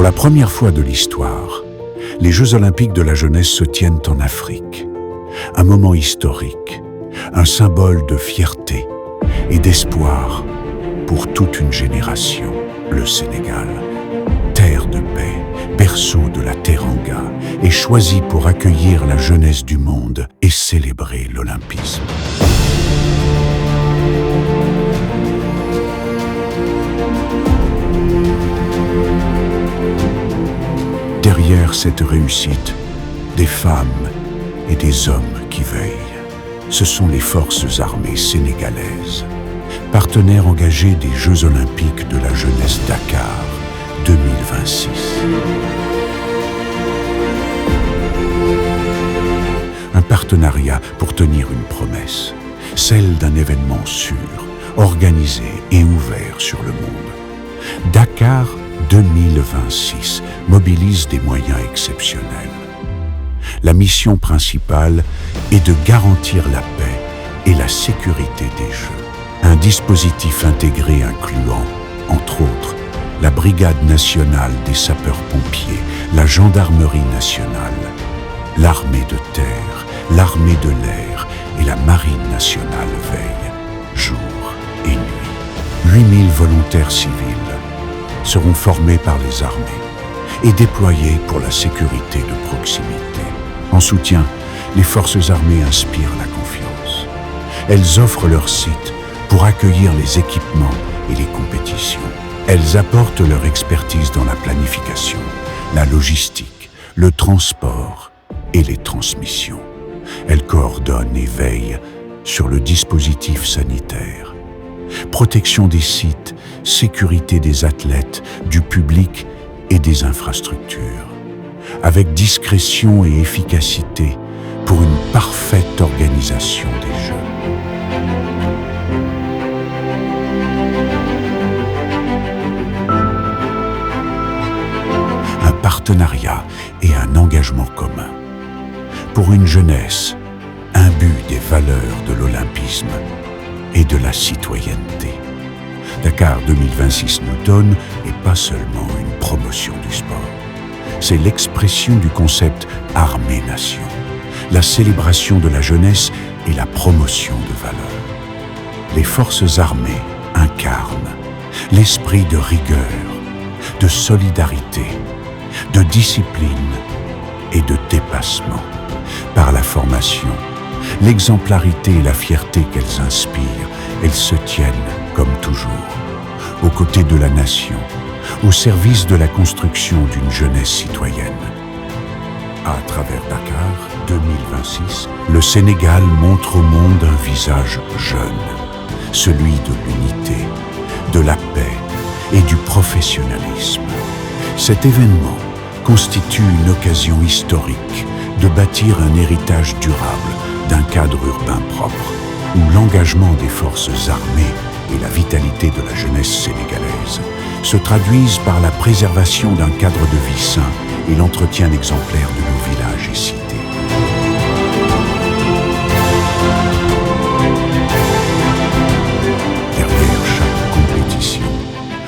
la première fois de l'histoire, les Jeux olympiques de la jeunesse se tiennent en Afrique. Un moment historique, un symbole de fierté et d'espoir pour toute une génération, le Sénégal. Terre de paix, berceau de la Teranga, est choisi pour accueillir la jeunesse du monde et célébrer l'olympisme. Derrière cette réussite, des femmes et des hommes qui veillent. Ce sont les forces armées sénégalaises, partenaires engagés des Jeux olympiques de la jeunesse Dakar 2026. Un partenariat pour tenir une promesse, celle d'un événement sûr, organisé et ouvert sur le monde. Dakar 2026 mobilise des moyens exceptionnels. La mission principale est de garantir la paix et la sécurité des Jeux. Un dispositif intégré incluant, entre autres, la Brigade nationale des sapeurs-pompiers, la Gendarmerie nationale, l'armée de terre, l'armée de l'air et la Marine nationale veillent, jour et nuit. 8000 volontaires civils seront formés par les armées et déployés pour la sécurité de proximité. En soutien, les forces armées inspirent la confiance. Elles offrent leur site pour accueillir les équipements et les compétitions. Elles apportent leur expertise dans la planification, la logistique, le transport et les transmissions. Elles coordonnent et veillent sur le dispositif sanitaire. Protection des sites, sécurité des athlètes, du public et des infrastructures. Avec discrétion et efficacité pour une parfaite organisation des Jeux. Un partenariat et un engagement commun. Pour une jeunesse, un but des valeurs de l'olympisme et de la citoyenneté. Dakar 2026 nous donne, et pas seulement une promotion du sport. C'est l'expression du concept Armée-Nation, la célébration de la jeunesse et la promotion de valeurs. Les forces armées incarnent l'esprit de rigueur, de solidarité, de discipline et de dépassement par la formation, l'exemplarité et la fierté qu'elles inspirent. Elles se tiennent, comme toujours, aux côtés de la nation, au service de la construction d'une jeunesse citoyenne. À travers Dakar 2026, le Sénégal montre au monde un visage jeune, celui de l'unité, de la paix et du professionnalisme. Cet événement constitue une occasion historique de bâtir un héritage durable d'un cadre urbain propre, où l'engagement des forces armées et la vitalité de la jeunesse sénégalaise se traduisent par la préservation d'un cadre de vie sain et l'entretien exemplaire de nos villages et cités. Derrière chaque compétition,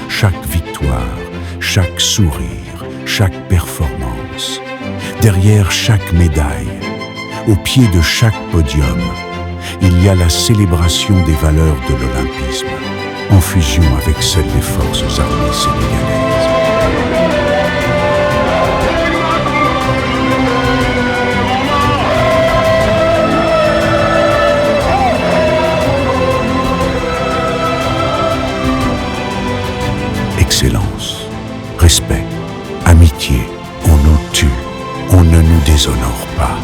chaque victoire, chaque sourire, chaque performance, derrière chaque médaille, au pied de chaque podium, il y a la célébration des valeurs de l'olympisme, en fusion avec celles des forces armées sénégalaises. Excellence, respect, amitié, on nous tue, on ne nous déshonore pas.